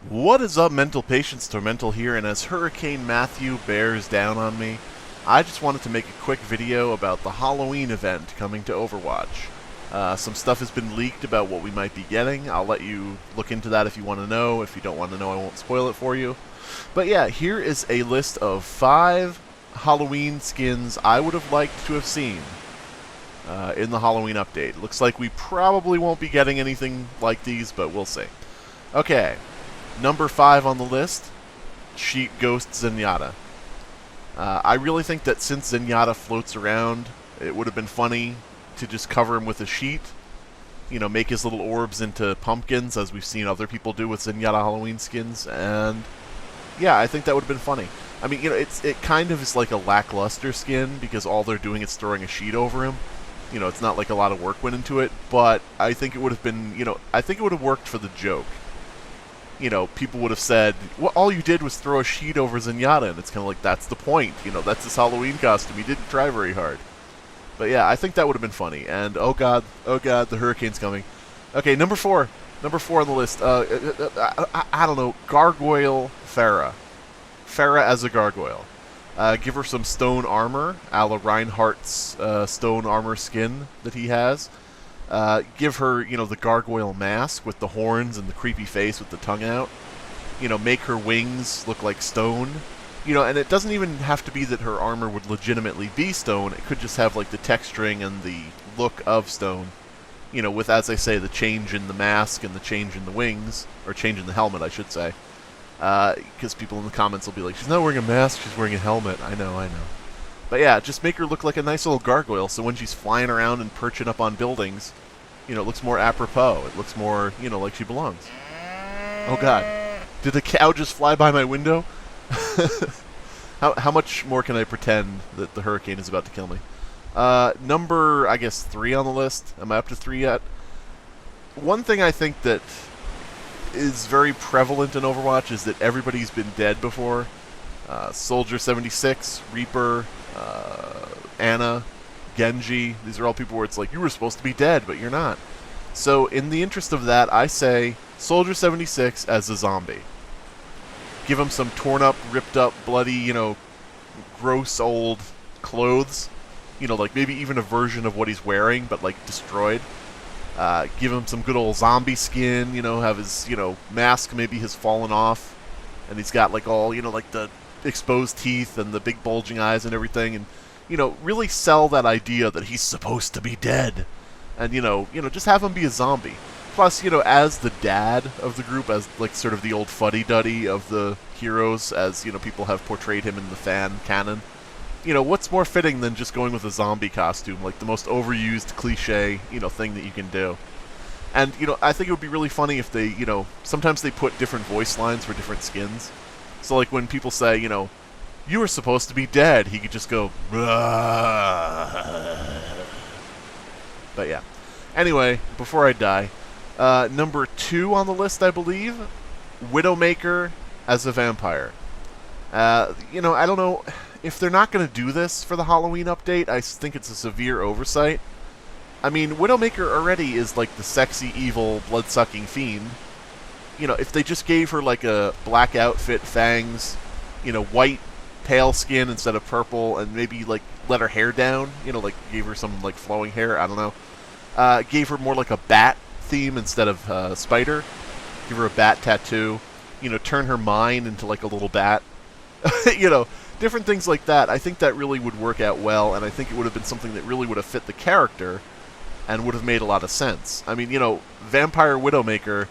What is up, mental patients? Tormental here, and as Hurricane Matthew bears down on me, I just wanted to make a quick video about the Halloween event coming to Overwatch. Some stuff has been leaked about what we might be getting. I'll let you look into that if you want to know. If you don't want to know, I won't spoil it for you. But yeah, here is a list of 5 Halloween skins I would have liked to have seen in the Halloween update. Looks like we probably won't be getting anything like these, but we'll see. Okay. Number 5 on the list, Sheep Ghost Zenyatta. I really think that since Zenyatta floats around, it would have been funny to just cover him with a sheet. You know, make his little orbs into pumpkins, as we've seen other people do with Zenyatta Halloween skins. And yeah, I think that would have been funny. I mean, you know, it kind of is like a lackluster skin because all they're doing is throwing a sheet over him. You know, it's not like a lot of work went into it, but I think it would have been, you know, I think it would have worked for the joke. You know, people would have said, well, all you did was throw a sheet over Zenyatta, and it's kind of like, that's the point. You know, that's his Halloween costume. He didn't try very hard. But yeah, I think that would have been funny. And oh god, the hurricane's coming. Okay, number 4 on the list. I don't know, Gargoyle Pharah. Pharah as a gargoyle. Give her some stone armor, a la Reinhardt's stone armor skin that he has. Give her, you know, the gargoyle mask with the horns and the creepy face with the tongue out. You know, make her wings look like stone. You know, and it doesn't even have to be that her armor would legitimately be stone. It could just have, like, the texturing and the look of stone. You know, with, as I say, the change in the mask and the change in the wings. Or change in the helmet, I should say. Because people in the comments will be like, she's not wearing a mask, she's wearing a helmet. I know. But yeah, just make her look like a nice little gargoyle, so when she's flying around and perching up on buildings, you know, it looks more apropos. It looks more, you know, like she belongs. Oh god. Did the cow just fly by my window? How much more can I pretend that the hurricane is about to kill me? Number, I guess, 3 on the list. Am I up to 3 yet? One thing I think that is very prevalent in Overwatch is that everybody's been dead before. Soldier 76, Reaper, Ana, Genji. These are all people where it's like, you were supposed to be dead, but you're not. So in the interest of that, I say Soldier 76 as a zombie. Give him some torn up, ripped up, bloody, you know, gross old clothes. You know, like maybe even a version of what he's wearing, but like destroyed. Give him some good old zombie skin, you know, have his, you know, mask maybe has fallen off. And he's got like all, you know, like the exposed teeth and the big bulging eyes and everything, and you know, really sell that idea that he's supposed to be dead, and you know, just have him be a zombie. Plus, you know, as the dad of the group, as like sort of the old fuddy-duddy of the heroes, as you know, people have portrayed him in the fan canon. You know, what's more fitting than just going with a zombie costume, like the most overused cliche, you know, thing that you can do. And you know, I think it would be really funny if they, you know, sometimes they put different voice lines for different skins. So like when people say, you know, you were supposed to be dead, he could just go, "Bruh." But yeah. Anyway, before I die, number 2 on the list, I believe, Widowmaker as a vampire. You know, I don't know, if they're not going to do this for the Halloween update, I think it's a severe oversight. I mean, Widowmaker already is like the sexy, evil, blood-sucking fiend. You know, if they just gave her like a black outfit, fangs, you know, white, pale skin instead of purple, and maybe like let her hair down, you know, like gave her some like flowing hair, I don't know. Gave her more like a bat theme instead of spider. Give her a bat tattoo. You know, turn her mind into like a little bat. You know, different things like that. I think that really would work out well, and I think it would have been something that really would have fit the character and would have made a lot of sense. I mean, you know, Vampire Widowmaker,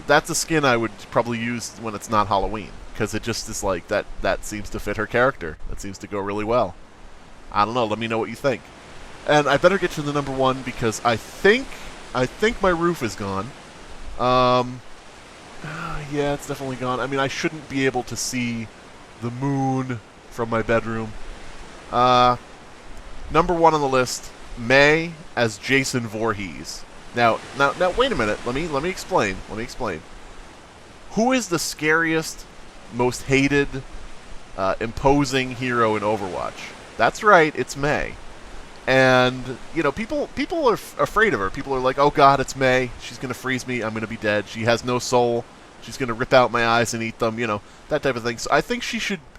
that's a skin I would probably use when it's not Halloween, because it just is like, that seems to fit her character. That seems to go really well. I don't know, let me know what you think. And I better get to the number 1, because I think my roof is gone. Yeah, it's definitely gone. I mean, I shouldn't be able to see the moon from my bedroom. Number 1 on the list, May as Jason Voorhees. Now, wait a minute. Let me explain. Who is the scariest, most hated, imposing hero in Overwatch? That's right, it's May. And you know, people are afraid of her. People are like, "Oh God, it's May. She's gonna freeze me. I'm gonna be dead. She has no soul. She's going to rip out my eyes and eat them, you know, that type of thing. So I think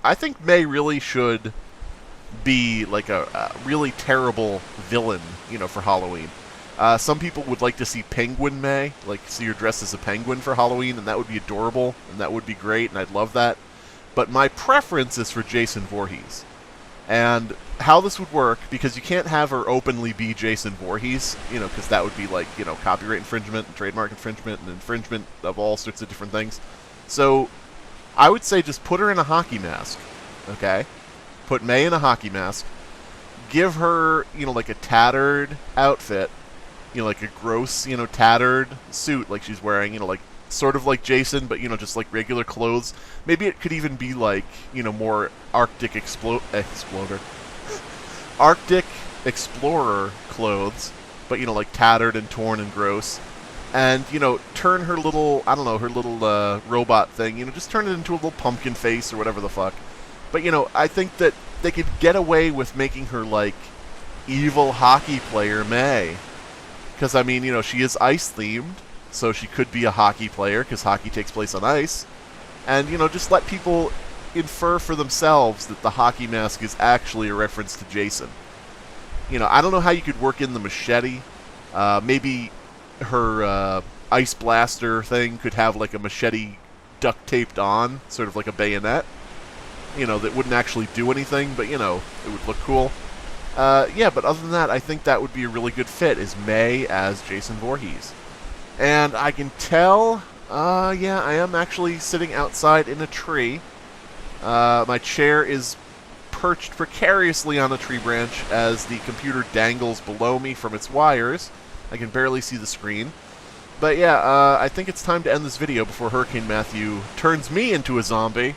I think May really should be like a really terrible villain, you know, for Halloween. Some people would like to see Penguin May, like see her dressed as a penguin for Halloween, and that would be adorable, and that would be great, and I'd love that. But my preference is for Jason Voorhees. And how this would work, because you can't have her openly be Jason Voorhees, you know, because that would be like, you know, copyright infringement and trademark infringement and infringement of all sorts of different things. So I would say just put her in a hockey mask, okay? Put May in a hockey mask. Give her, you know, like a tattered outfit, you know, like a gross, you know, tattered suit like she's wearing, you know, like sort of like Jason, but, you know, just like regular clothes. Maybe it could even be like, you know, more Arctic Arctic Explorer clothes, but, you know, like tattered and torn and gross. And, you know, turn her little, I don't know, her little robot thing, you know, just turn it into a little pumpkin face or whatever the fuck. But, you know, I think that they could get away with making her, like, evil hockey player May. Because, I mean, you know, she is ice-themed, so she could be a hockey player, because hockey takes place on ice. And, you know, just let people infer for themselves that the hockey mask is actually a reference to Jason. You know, I don't know how you could work in the machete. Maybe her ice blaster thing could have, like, a machete duct-taped on, sort of like a bayonet. You know, that wouldn't actually do anything, but, you know, it would look cool. Yeah, but other than that, I think that would be a really good fit, is May as Jason Voorhees. And I can tell, yeah, I am actually sitting outside in a tree. My chair is perched precariously on a tree branch as the computer dangles below me from its wires. I can barely see the screen. But yeah, I think it's time to end this video before Hurricane Matthew turns me into a zombie.